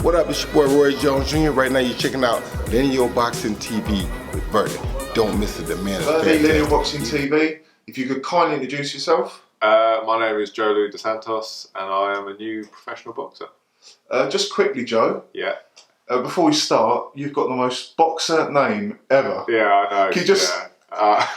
What up, it's your boy Roy Jones Jr. Right now you're checking out LinealBoxing TV with Bertie. Don't miss it, the man is fantastic. LinealBoxing TV, if you could kindly introduce yourself. My name is Joe Louis dos Santos and I am a new professional boxer. Just quickly, Joe. Yeah. Before we start, you've got the most boxer name ever. Yeah, I know. Can you just... I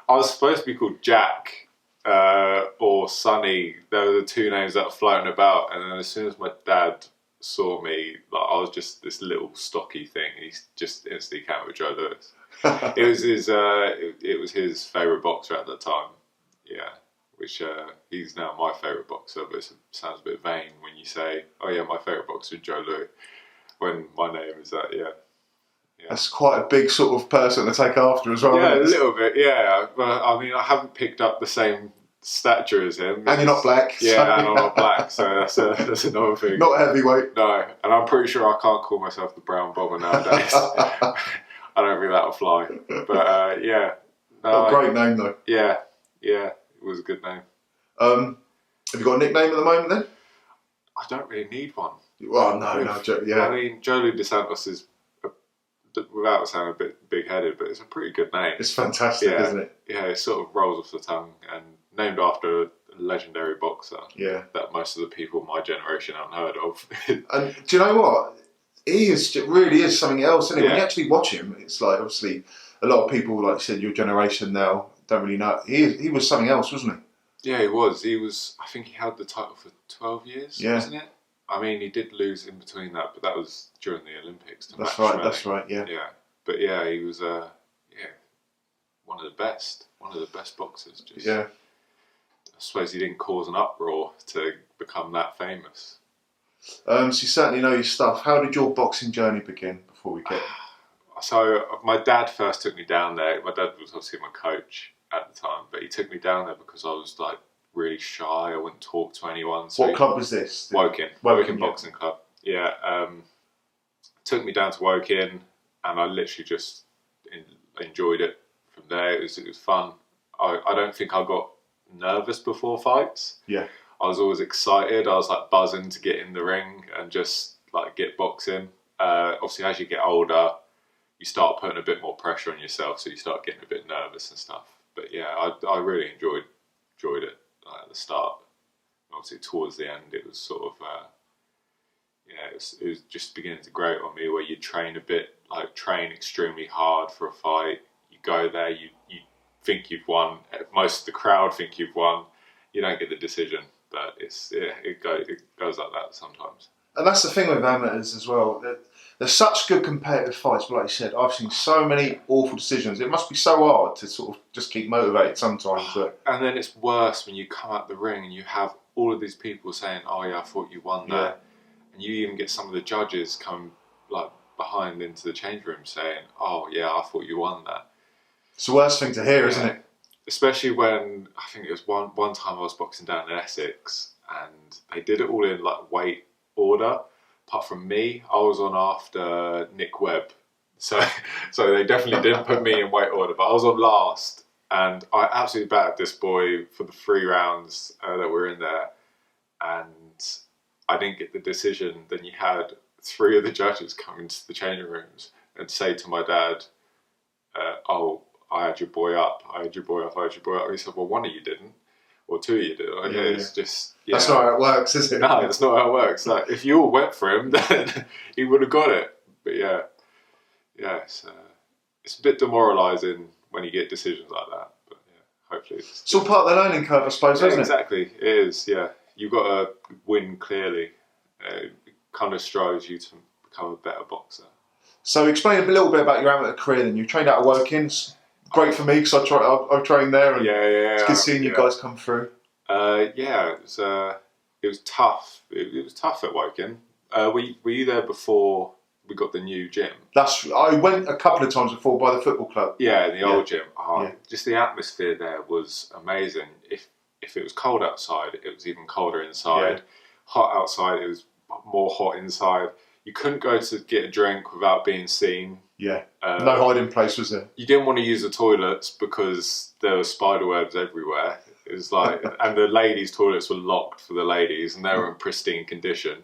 was supposed to be called Jack or Sonny. They were the two names that were floating about, and then as soon as my dad saw me, like, I was just this little stocky thing. He just instantly came up with Joe Louis. It was his favourite boxer at the time. Yeah, which he's now my favourite boxer. But it sounds a bit vain when you say, "Oh yeah, my favourite boxer is Joe Louis," when my name is that. Yeah. That's quite a big sort of person to take after as well. Yeah, a little bit. Yeah, but I mean, I haven't picked up the same stature as him. And you're not black. Yeah, so. and I'm not black, so that's another thing. Not heavyweight. No, and I'm pretty sure I can't call myself the Brown Bomber nowadays. I don't think that'll fly. But yeah. No, great name though. Yeah, it was a good name. Have you got a nickname at the moment then? I don't really need one. Well, no, Joe, yeah. I mean, Joe Louis dos Santos is, without sounding a bit big-headed, but it's a pretty good name. It's fantastic, isn't it? Yeah, it sort of rolls off the tongue, and named after a legendary boxer. Yeah. That most of the people my generation haven't heard of. And do you know what? He really is something else, isn't he? Yeah. When you actually watch him, it's like, obviously, a lot of people, like you said, your generation now, don't really know. He was something else, wasn't he? Yeah, he was. I think he held the title for 12 years, wasn't it? I mean, he did lose in between that, but that was during the Olympics. That's right, yeah. Yeah, but yeah, he was one of the best boxers. Yeah. I suppose he didn't cause an uproar to become that famous. So you certainly know your stuff. How did your boxing journey begin before we get... So my dad first took me down there. My dad was obviously my coach at the time, but he took me down there because I was like really shy. I wouldn't talk to anyone. So what club was this? Woking Boxing Club. Yeah. Took me down to Woking, and I literally just enjoyed it from there. It was fun. I don't think I got nervous before fights. Yeah. I was always excited. I was like buzzing to get in the ring and just like get boxing. Obviously, as you get older, you start putting a bit more pressure on yourself, so you start getting a bit nervous and stuff. But yeah, I really enjoyed it at the start. Obviously, towards the end, it was sort of it was just beginning to grate on me. Where you train extremely hard for a fight. You go there, you think you've won. Most of the crowd think you've won. You don't get the decision, but it goes like that sometimes. And that's the thing with amateurs as well. There's such good competitive fights, but like you said, I've seen so many awful decisions. It must be so hard to sort of just keep motivated sometimes. And then it's worse when you come out the ring and you have all of these people saying, "Oh yeah, I thought you won that," and you even get some of the judges come like behind into the change room saying, "Oh yeah, I thought you won that." It's the worst thing to hear, isn't it? Especially when I think it was one time I was boxing down in Essex and they did it all in like weight order. Apart from me, I was on after Nick Webb, so they definitely didn't put me in weight order. But I was on last, and I absolutely battered this boy for the 3 rounds that were in there, and I didn't get the decision. Then you had 3 of the judges come into the changing rooms and say to my dad, "Oh, I had your boy up. I had your boy up. He said, "Well, one of you didn't, or 2 of you did." Like, it's just that's not how it works, is it? No, that's not how it works. Like, if you all went for him, then he would have got it. But yeah, it's a bit demoralising when you get decisions like that. But yeah, hopefully it's all part of the learning curve, I suppose, isn't it? Exactly, it is. Yeah, you've got to win clearly. It kind of strives you to become a better boxer. So explain a little bit about your amateur career. Then you trained out of Woking. Great for me because I've trained there, and it's good seeing you guys come through. It was tough. It was tough at Woking. Were you there before we got the new gym? I went a couple of times before by the football club. Yeah, the old gym. Just the atmosphere there was amazing. If it was cold outside, it was even colder inside. Yeah. Hot outside, it was more hot inside. You couldn't go to get a drink without being seen. Yeah, no hiding place, was there? You didn't want to use the toilets because there were spider webs everywhere. It was like, and the ladies' toilets were locked for the ladies, and they were in pristine condition.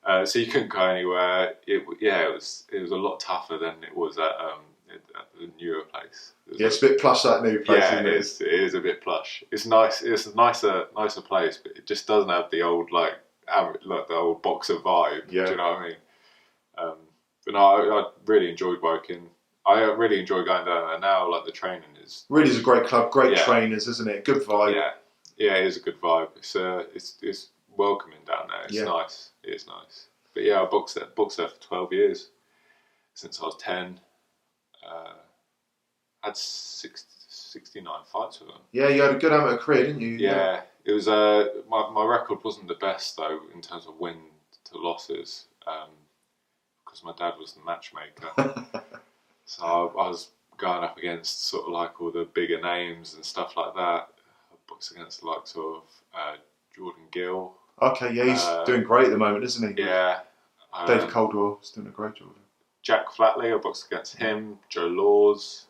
So you couldn't go anywhere. It was a lot tougher than it was at the newer place. It's a bit plush, that new place. Yeah, isn't it? it is a bit plush. It's nice. It's a nicer place, but it just doesn't have the old like the old boxer vibe. Yeah. Do you know what I mean? But no, I really enjoyed Woking. I really enjoy going down there now. Like the training is Really is a great club, great trainers, isn't it? Good vibe. Yeah, it is a good vibe. It's welcoming down there. It's nice. It is nice. But yeah, I boxed there for 12 years since I was 10. Had 69 fights with them. Yeah, you had a good amateur career, didn't you? Yeah, it was. My record wasn't the best though in terms of win to losses, because my dad was the matchmaker. So I was going up against sort of like all the bigger names and stuff like that. I boxed against the likes of Jordan Gill. Okay, yeah, he's doing great at the moment, isn't he? Yeah. David Caldwell's doing a great job. Jack Flatley, I boxed against him. Joe Laws.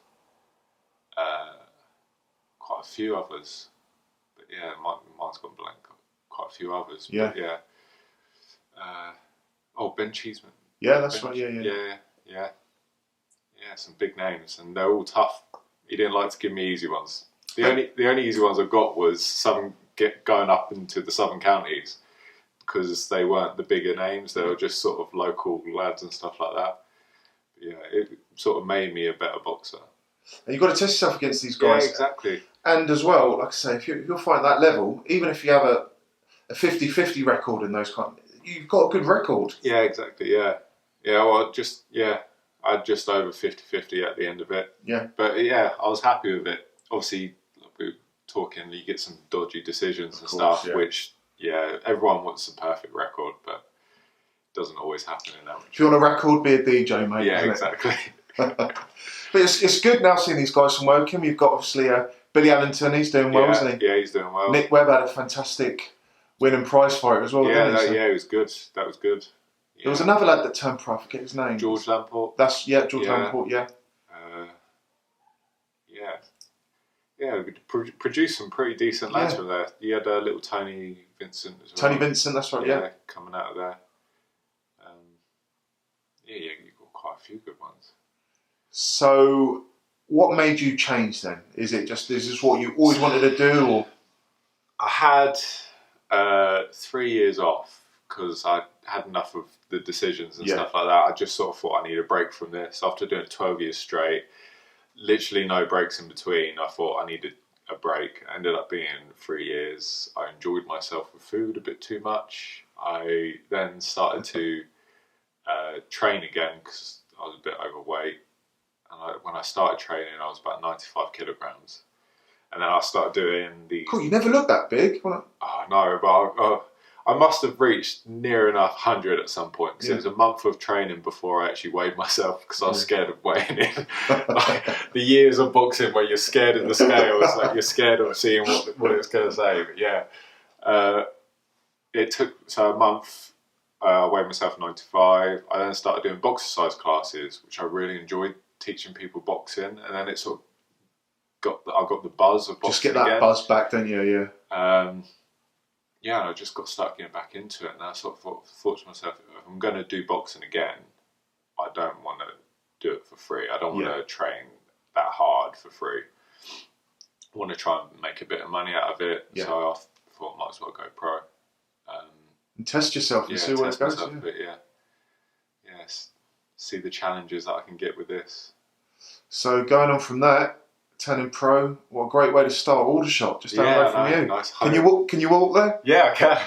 Quite a few others. But yeah, mine's gone blank. Quite a few others. Yeah. But yeah. Ben Cheeseman. Yeah, that's right. Yeah. Yeah, some big names, and they're all tough. He didn't like to give me easy ones. The only easy ones I got was going up into the southern counties, because they weren't the bigger names. They were just sort of local lads and stuff like that. But yeah, it sort of made me a better boxer. And you've got to test yourself against these guys. Yeah, exactly. And as well, like I say, if you're fighting that level, even if you have a 50-50 record in those you've got a good record. Yeah, exactly. Yeah. Well, I had just over 50-50 at the end of it. Yeah. But yeah, I was happy with it. Obviously, we were talking, you get some dodgy decisions and stuff, which, everyone wants a perfect record, but it doesn't always happen in that. If you want a record, be a DJ, mate. Yeah, exactly. But it's good now seeing these guys from Woking. You've got obviously Billy Allington, he's doing well, isn't he? Yeah, he's doing well. Nick Webb had a fantastic win and prize fight as well, didn't he? Yeah, it was good. That was good. Yeah. There was another lad that turned pro, I forget his name. George Lamport. George Lamport, yeah. We produced some pretty decent lads from there. You had little Tony Vincent as well. Tony Vincent, that's right, yeah. Coming out of there. You got quite a few good ones. So, what made you change then? Is this what you always wanted to do, or? I had 3 years off because I had enough of the decisions and stuff like that. I just sort of thought I need a break from this. After doing it 12 years straight, literally no breaks in between, I thought I needed a break. It ended up being 3 years. I enjoyed myself with food a bit too much. I then started to train again because I was a bit overweight. And when I started training, I was about 95 kilograms. And then I started doing the... Cool, you never looked that big. Oh, no, but I must have reached near enough 100 at some point, because it was a month of training before I actually weighed myself, because I was scared of weighing in. The years of boxing where you're scared of the scales, like you're scared of seeing what it's going to say. But yeah, it took a month. I weighed myself 95. I then started doing boxercise classes, which I really enjoyed, teaching people boxing, and then it sort of I got the buzz of boxing. Just get that again. buzz back, don't you? Yeah. And I just got stuck getting back into it, and I sort of thought to myself, if I'm going to do boxing again, I don't want to do it for free. I don't want to train that hard for free. I want to try and make a bit of money out of it, so I thought I might as well go pro. And test yourself and see where it goes. See the challenges that I can get with this. So going on from that, turning pro, what a great way to start. Aldershot, just down the road from you. Nice. Can you walk there? Yeah, I can.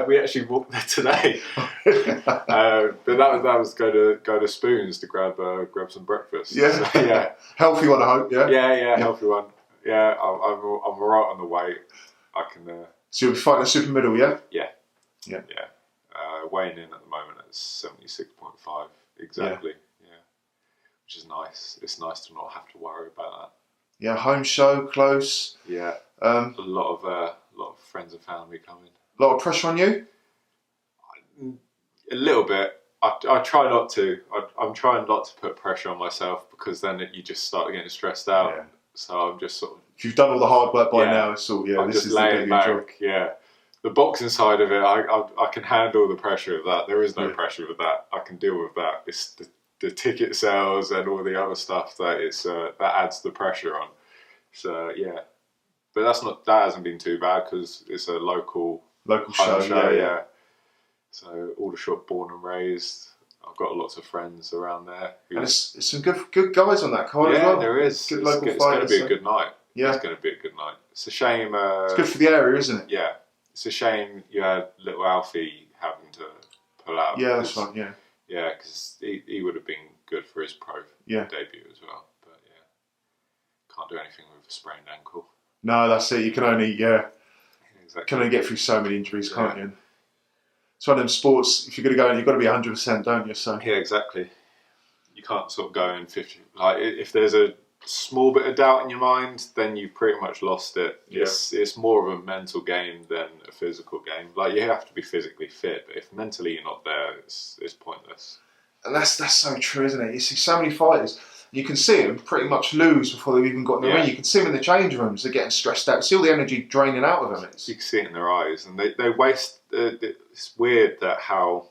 We actually walked there today. But that was go to Spoons to grab some breakfast. Yeah. So, yeah. Healthy one, I hope. Yeah. Yeah, healthy one. Yeah, I'm right on the way. I can. So you'll be fighting a super middle, yeah? Yeah. Yeah. Weighing in at the moment at 76.5 exactly. Yeah. Which is nice. It's nice to not have to worry about that. Yeah, home show, close. Yeah. A lot of friends and family coming. A lot of pressure on you? A little bit. I try not to. I'm trying not to put pressure on myself, because then you just start getting stressed out. Yeah. So I'm just sort of... If you've done all the hard work by now, it's all, I'm this just is laying the back. job. Yeah. the boxing side of it, I can handle the pressure of that. There is no Yeah. pressure with that. I can deal with that. It's the ticket sales and all the other stuff that that adds the pressure on. So yeah, but that hasn't been too bad because it's a local show. Yeah. So all the shop born and raised. I've got lots of friends around there. And it's some good guys on that card as Yeah, well. there is. Good local it's going to fighters. be a good night. Yeah. It's going to be a good night. It's a shame. It's good for the area, isn't it? Yeah, it's a shame you had little Alfie having to pull out. Yeah, that's right. Yeah. Yeah, because he would have been good for his pro debut as well. But yeah, can't do anything with a sprained ankle. No, that's it. You can only Exactly. can only get through so many injuries, can't you? It's one of them sports. If you're going to go in, you've got to be 100%, don't you? So yeah, exactly. You can't sort of go in 50. Like if there's a small bit of doubt in your mind, then you've pretty much lost it. Yeah. It's more of a mental game than a physical game. Like you have to be physically fit, but if mentally you're not there, it's pointless. And that's so true, isn't it? You see so many fighters, you can see them pretty much lose before they've even got in the ring. You can see them in the change rooms; they're getting stressed out. You see all the energy draining out of them. You can see it in their eyes, and they waste. It's weird that how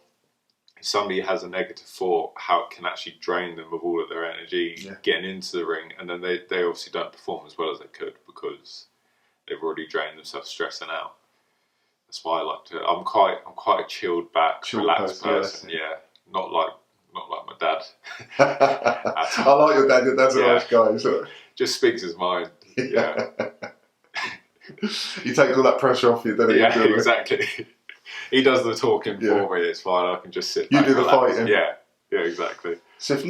if somebody has a negative thought, how it can actually drain them of all of their energy getting into the ring, and then they obviously don't perform as well as they could because they've already drained themselves stressing out. That's why I like to. I'm quite a chilled back, relaxed person. Yeah, not like my dad. I like your dad. Your dad's a nice guy. So. Just speaks his mind. Yeah. He takes all that pressure off you, doesn't he? Yeah, exactly. He does the talking for me. It's fine. I can just sit back. You do the fighting. Yeah, exactly. So if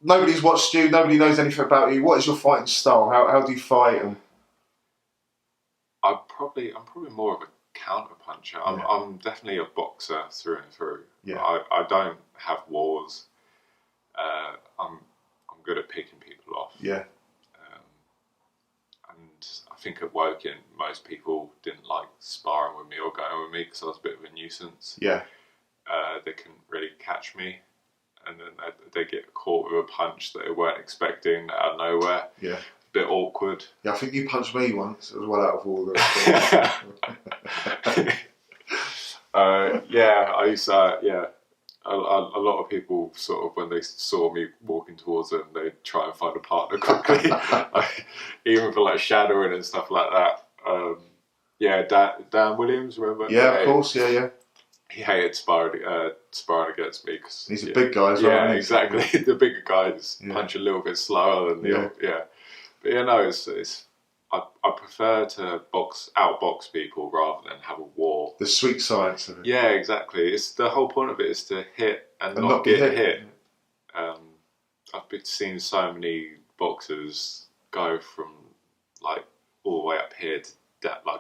nobody's watched you, nobody knows anything about you, what is your fighting style? How do you fight? And I'm probably more of a counter puncher. I'm definitely a boxer through and through. Yeah. I don't have wars. I'm good at picking people off. Yeah. And I think at Woking, most people didn't like sparring with me or going with me because I was a bit of a nuisance. Yeah. They couldn't really catch me, and then they get caught with a punch that they weren't expecting out of nowhere. Yeah. A bit awkward. Yeah, I think you punched me once as well out of all the. I used to. A lot of people sort of when they saw me walking towards them, they'd try and find a partner quickly, even for like shadowing and stuff like that. Dan Williams, remember? Yeah, of course. Yeah. He hated sparring against me because he's a big guy as well. Yeah, exactly. The bigger guys punch a little bit slower than the But it's I prefer to outbox people rather than have a war. The sweet science of it. Yeah, exactly. It's the whole point of it is to hit and not get hit. I've seen so many boxers go from like all the way up here to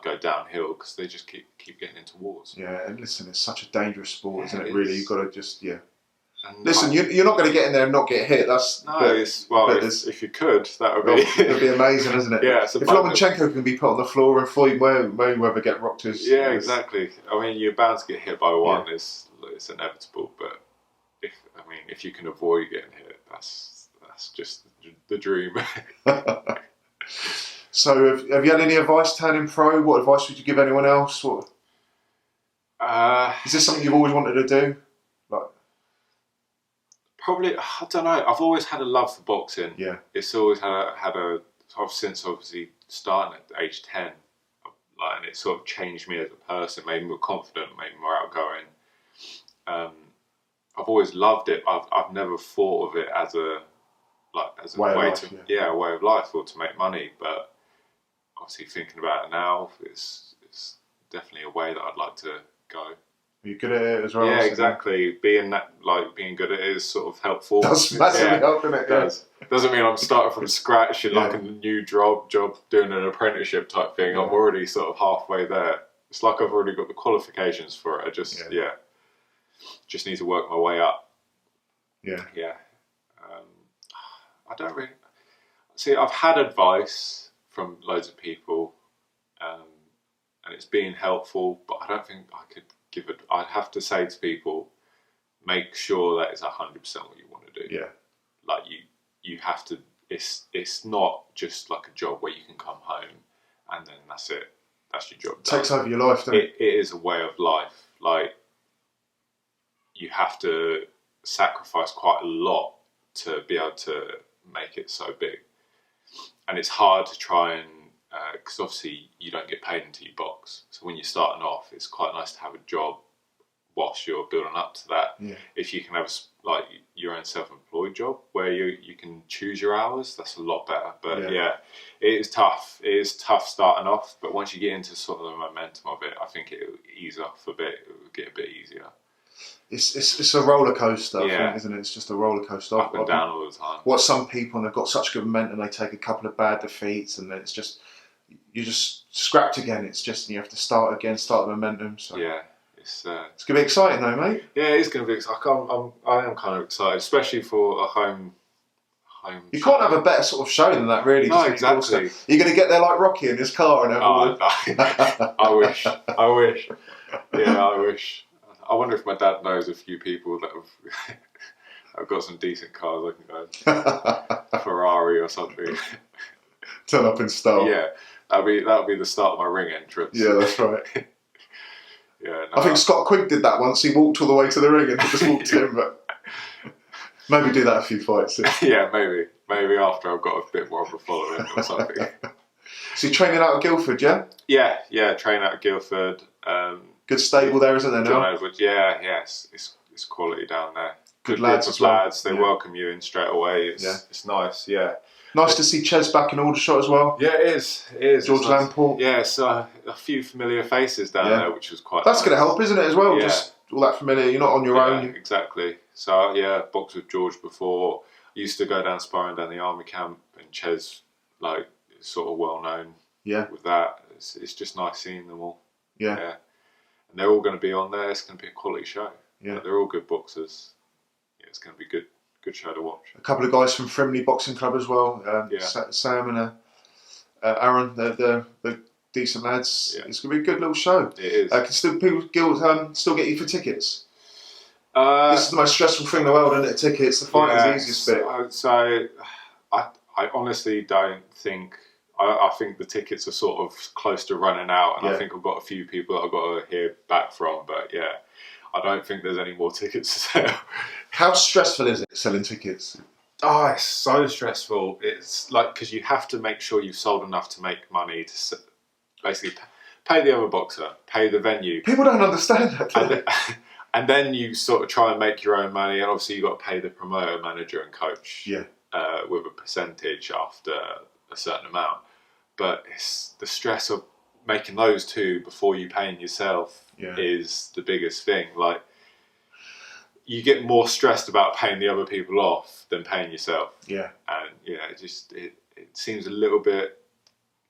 go downhill because they just keep getting into wars. Yeah, and listen, it's such a dangerous sport, isn't it? Really, you've got to just And listen, you're not going to get in there and not get hit. If you could, that would be it'd be amazing, isn't it? Yeah. If Lomachenko can be put on the floor and Floyd Mayweather get rocked exactly. I mean, you're bound to get hit by one. It's inevitable. But if you can avoid getting hit, that's just the dream. So, have you had any advice turning pro? What advice would you give anyone else? Is this something you've always wanted to do? Probably, I don't know. I've always had a love for boxing. Yeah. It's always since obviously starting at age 10, and it sort of changed me as a person, made me more confident, made me more outgoing. I've always loved it. I've never thought of it as a way of life or to make money. But obviously, thinking about it now, it's definitely a way that I'd like to go. Are you good at it as well? Yeah, exactly. Being good at it is sort of helpful. That's massively helping it. Doesn't mean I'm starting from scratch and like a new job doing an apprenticeship type thing. I'm already sort of halfway there. It's like I've already got the qualifications for it. I just need to work my way up. Yeah. I don't really see. I've had advice from loads of people, and it's been helpful, but I don't think I could give it. I'd have to say to people, make sure that it's 100% what you want to do. Yeah. Like you have to. It's not just like a job where you can come home and then that's it. that's your job. Takes over your life, doesn't it? It is a way of life. Like, you have to sacrifice quite a lot to be able to make it so big. And it's hard to try and, because obviously you don't get paid until you box. So when you're starting off, it's quite nice to have a job whilst you're building up to that. Yeah. If you can have like your own self-employed job where you can choose your hours, that's a lot better. But yeah, it is tough. It is tough starting off, but once you get into sort of the momentum of it, I think it will ease off a bit. It will get a bit easier. It's a roller coaster, I Yeah. think, isn't it? It's just a roller coaster. Up and down all the time. What some people, and they've got such good momentum, they take a couple of bad defeats, and then it's just you're just scrapped again. It's just you have to start again, start the momentum. So Yeah, it's gonna be exciting though, mate. yeah, it's going to be. I am kind of excited, especially for a home. You can't have a better sort of show than that, really. No, just exactly. You're going to get there like Rocky in his car and everything. Oh, I wish. I wish. Yeah, I wish. I wonder if my dad knows a few people that have got some decent cars. I can go Ferrari or something. Turn up in style. Yeah, that'll be the start of my ring entrance. Yeah, that's right. Yeah, no, I think Scott Quigg did that once. He walked all the way to the ring and just walked in, but maybe do that a few fights. Yeah, maybe after I've got a bit more of a following or something. So you're training out of Guildford, yeah? Yeah, train out of Guildford. Good stable there, isn't there now? John Edwards, yeah, it's quality down there. Good lads as well. Lads, they welcome you in straight away. It's nice, yeah. Nice to see Ches back in Aldershot as well. Yeah, it is. George It's Lamport. Yeah, so a few familiar faces down there, which was quite That's nice. going to help, isn't it, as well? Yeah. Just all that familiar. You're not on your own. Exactly. So, yeah, boxed with George before. Used to go down sparring down the army camp, and Ches, like, is sort of well known with that. It's just nice seeing them all. Yeah. And they're all going to be on there. It's going to be a quality show. Yeah. But they're all good boxers. Yeah, it's going to be good show to watch. A couple of guys from Frimley Boxing Club as well. Sam and Aaron, they're decent lads. Yeah. It's going to be a good little show. It is. Can people still get you for tickets? This is the most stressful thing in the world, isn't it? Tickets. The fight is the easiest bit. So I honestly don't think. I think the tickets are sort of close to running out, and I think I've got a few people that I've got to hear back from. But yeah, I don't think there's any more tickets to sell. How stressful is it selling tickets? Oh, it's so stressful. It's like, because you have to make sure you've sold enough to make money to basically pay the other boxer, pay the venue. People don't understand that, do they? And then you sort of try and make your own money, and obviously you've got to pay the promoter, manager and coach with a percentage after a certain amount. But it's the stress of making those two before you paying yourself is the biggest thing. Like, you get more stressed about paying the other people off than paying yourself. Yeah. And it seems a little bit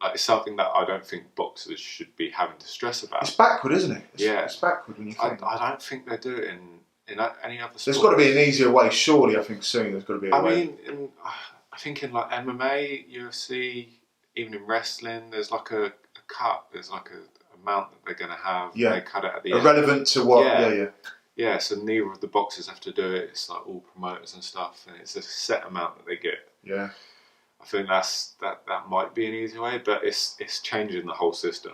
like it's something that I don't think boxers should be having to stress about. It's backward, isn't it? Yeah. It's backward when you think. I don't think they do it in any other sport. There's got to be an easier way, surely, I think soon there's got to be a way. I think in like MMA, UFC, even in wrestling, there's like a cut, there's like a amount that they're going to have. Yeah. They cut it at the end. Irrelevant to what? Yeah, so neither of the boxers have to do it. It's like all promoters and stuff, and it's a set amount that they get. Yeah. I think that might be an easy way, but it's changing the whole system.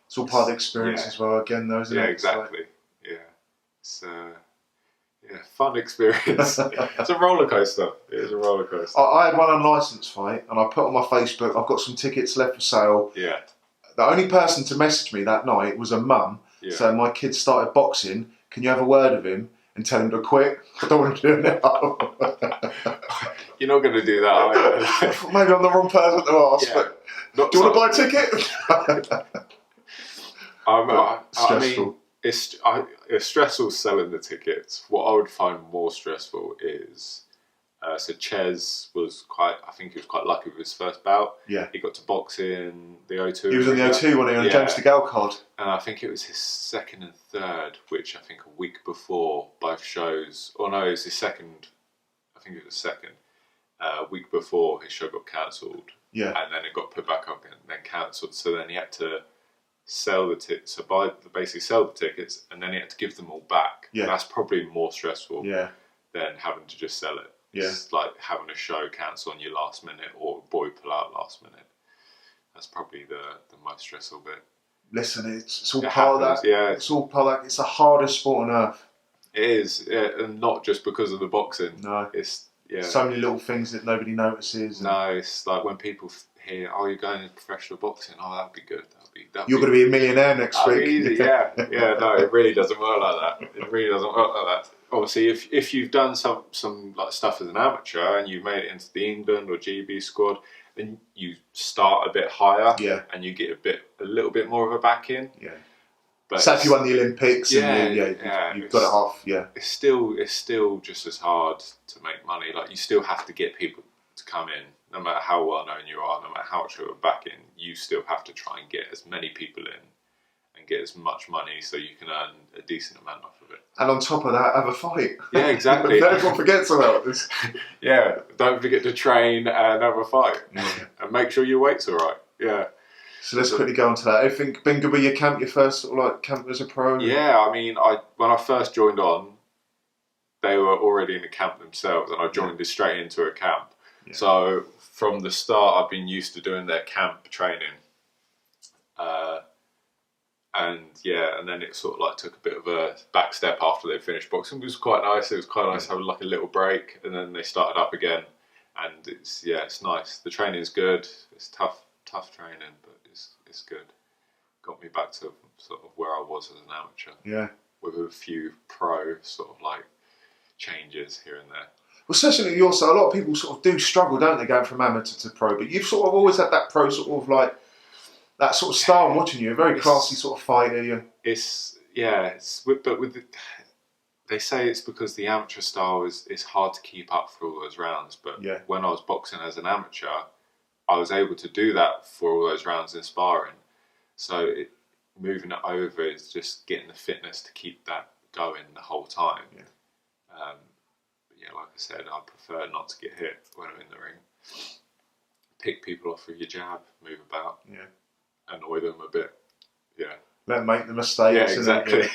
It's all part of the experience as well, again, though, isn't it? Yeah, exactly. It's fun experience. It's a roller coaster. It is a roller coaster. I had one unlicensed fight, and I put on my Facebook, I've got some tickets left for sale. Yeah. The only person to message me that night was a mum, saying my kid started boxing. Can you have a word with him and tell him to quit? I don't want to do it now. You're not going to do that, are you? Maybe I'm the wrong person to ask, but do you want to buy a ticket? I mean, it's stressful selling the tickets. What I would find more stressful is, so Ches was I think he was quite lucky with his first bout. Yeah. He got to box in the O2. He was in the O2 when he on a James DeGale card. And I think it was his second and third, which I think a week before both shows, it was his second, I think it was second, a week before his show got cancelled. Yeah. And then it got put back up and then cancelled. So then he had to sell the tickets, basically sell the tickets, and then he had to give them all back. Yeah. That's probably more stressful than having to just sell it. It's like having a show cancel on your last minute or a boy pull out last minute. That's probably the most stressful bit. Listen, it's all It part happens, of that. yeah. It's all part of that. It's the hardest sport on earth. It is, yeah, and not just because of the boxing. No. It's, yeah. So many little things that nobody notices. No, it's like when people hear, "Oh, you're going into professional boxing. Oh, that'd be good. You're going to be a millionaire next week." Easy, yeah. No, it really doesn't work like that. It really doesn't work like that. Obviously, if you've done some like stuff as an amateur and you've made it into the England or GB squad, then you start a bit higher, and you get a little bit more of a back in. Yeah. But so if you won the Olympics, you've got it off. Yeah. It's still just as hard to make money. Like, you still have to get people to come in. No matter how well known you are, no matter how much you're backing, you still have to try and get as many people in and get as much money so you can earn a decent amount off of it. And on top of that, have a fight. Yeah, exactly. Everyone forgets about this. Yeah, don't forget to train and have a fight. And make sure your weight's all right. Yeah. So let's quickly go on to that. Everything been good with your camp, your first sort of like camp as a pro? Yeah, I mean, when I first joined on, they were already in the camp themselves, and I joined straight into a camp. Yeah. So from the start, I've been used to doing their camp training. And then it sort of like took a bit of a back step after they finished boxing. It was quite nice. It was quite nice having like a little break, and then they started up again. And it's nice. The training's good. It's tough training, but it's good. Got me back to sort of where I was as an amateur. Yeah. With a few pro sort of like changes here and there. Well, especially your side, a lot of people sort of do struggle, don't they, going from amateur to pro? But you've sort of always had that pro sort of like that sort of style. I'm watching you, a very classy sort of fighter. They say it's because the amateur style is hard to keep up for all those rounds. But when I was boxing as an amateur, I was able to do that for all those rounds in sparring. So moving it over is just getting the fitness to keep that going the whole time. Yeah. Like I said, I prefer not to get hit when I'm in the ring. Pick people off with your jab, move about, annoy them a bit. Yeah. Let them make the mistakes. Yeah, exactly.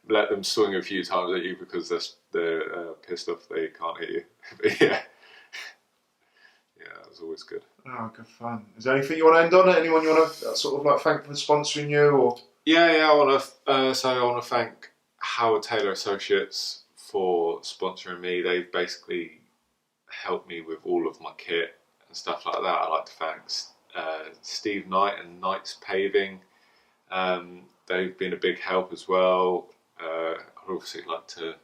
Let them swing a few times at you because they're pissed off they can't hit you. But yeah, that was always good. Oh, good fun. Is there anything you want to end on? Anyone you want to sort of like thank for sponsoring you? Or I want to thank Howard Taylor Associates for sponsoring me. They've basically helped me with all of my kit and stuff like that. I'd like to thank Steve Knight and Knight's Paving. They've been a big help as well. I'd obviously like to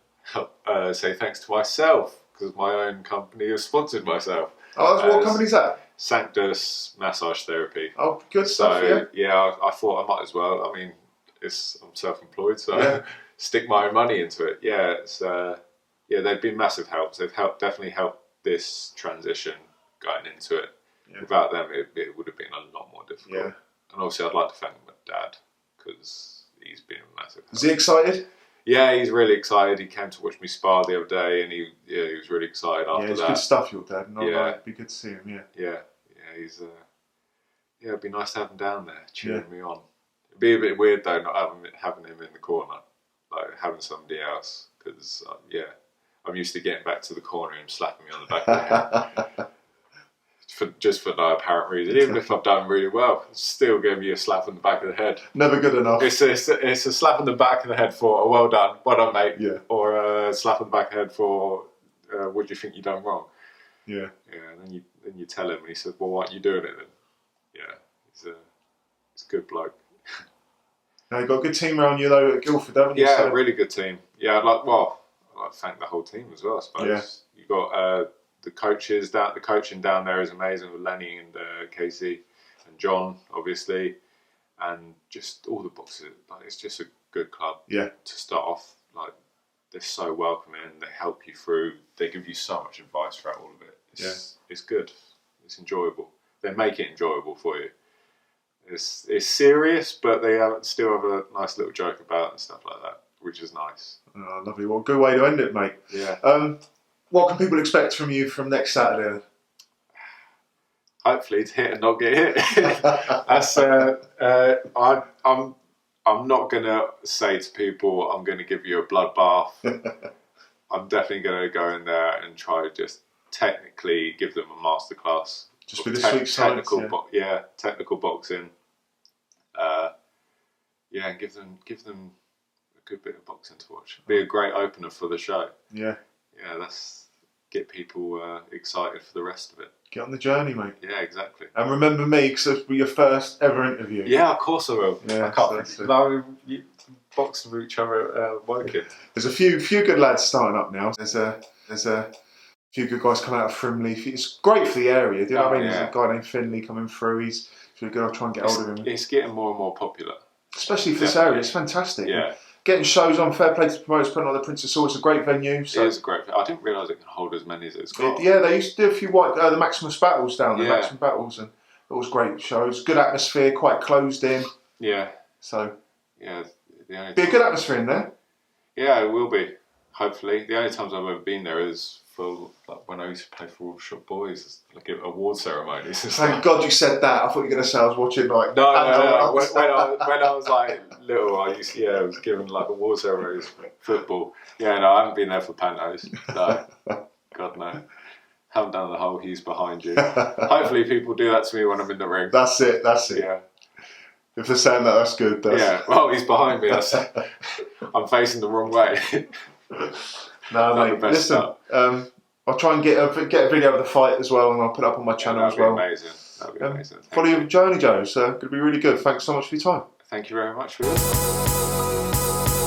say thanks to myself, because my own company has sponsored myself. Oh, what company is that? Sanctus Massage Therapy. Oh, good stuff, yeah. I thought I might as well. I mean, I'm self-employed, so stick my own money into it. They've been massive helps. They've definitely helped this transition going into it. Yeah. Without them, it would have been a lot more difficult. Yeah. And obviously, I'd like to thank my dad, because he's been a massive help. Is he excited? Yeah, he's really excited. He came to watch me spar the other day, and he was really excited after that. Yeah, it's good stuff, your dad. It'd be good to see him. Yeah. He's it'd be nice to have him down there cheering me on. It'd be a bit weird though, not having him in the corner, like having somebody else, because I'm used to getting back to the corner and him slapping me on the back of the head. For no apparent reason. Even if I've done really well, it's still giving me a slap on the back of the head. Never good enough. It's a slap on the back of the head for well done, mate. Yeah. Or a slap on the back of the head for what do you think you done wrong? Yeah. Yeah. And then you tell him, and he said, "Well, why aren't you doing it then?" Yeah. He's a good bloke. Now you've got a good team around you though at Guildford, haven't you? Yeah, really good team. Yeah, I'd like to thank the whole team as well, I suppose. Yeah. You got the coaches the coaching down there is amazing with Lenny and Casey and John, obviously, and just all the boxers. Like, it's just a good club. Yeah. To start off, like, they're so welcoming. They help you through. They give you so much advice throughout all of it. It's good. It's enjoyable. They make it enjoyable for you. It's serious, but they still have a nice little joke about it and stuff like that, which is nice. Oh, lovely. Well, good way to end it, mate. Yeah. What can people expect from you from next Saturday? Hopefully to hit and not get hit. That's I'm not gonna say to people I'm gonna give you a bloodbath. I'm definitely gonna go in there and try to just technically give them a masterclass. Just with this week's technical boxing. Yeah, and give them a good bit of boxing to watch. Be a great opener for the show. Yeah. Yeah, that's get people excited for the rest of it. Get on the journey, mate. Yeah, exactly. And remember me, because this will be your first ever interview. Yeah, of course I will. Yeah, I can't. No, you boxing with each other working. There's a few good lads starting up now. There's a few good guys coming out of Frimley. It's great for the area. Do you know what I mean? Yeah. There's a guy named Finley coming through. He's really good. I'll try and get hold of him. It's getting more and more popular. Especially for this area. It's fantastic. Yeah. Getting shows on, fair play to the promoters, putting on the Princess Hall. It's a great venue. So. It is a great. I didn't realise it can hold as many as it's got. Yeah, they used to do a few the Maximus battles down there, Yeah. Maximum battles, and it was great shows. Good atmosphere, quite closed in. Yeah. So. Yeah. Be a good atmosphere in there. Yeah, it will be. Hopefully, the only times I've ever been there is for like when I used to play for All Shot Boys, like at award ceremonies. Thank God you said that. I thought you were going to say I was watching like. No. When I was like little, I was given like award ceremonies for football. Yeah, no, I haven't been there for pantos. No, God no. Haven't done the whole "he's behind you." Hopefully, people do that to me when I'm in the ring. That's it. Yeah. If they're saying that, that's good. Yeah. Well, he's behind me. I'm facing the wrong way. No, mate. Listen, I'll try and get a video of the fight as well, and I'll put it up on my channel as well. That'd be amazing. Follow your journey, Joe. It's going to be really good. Thanks so much for your time. Thank you very much for this.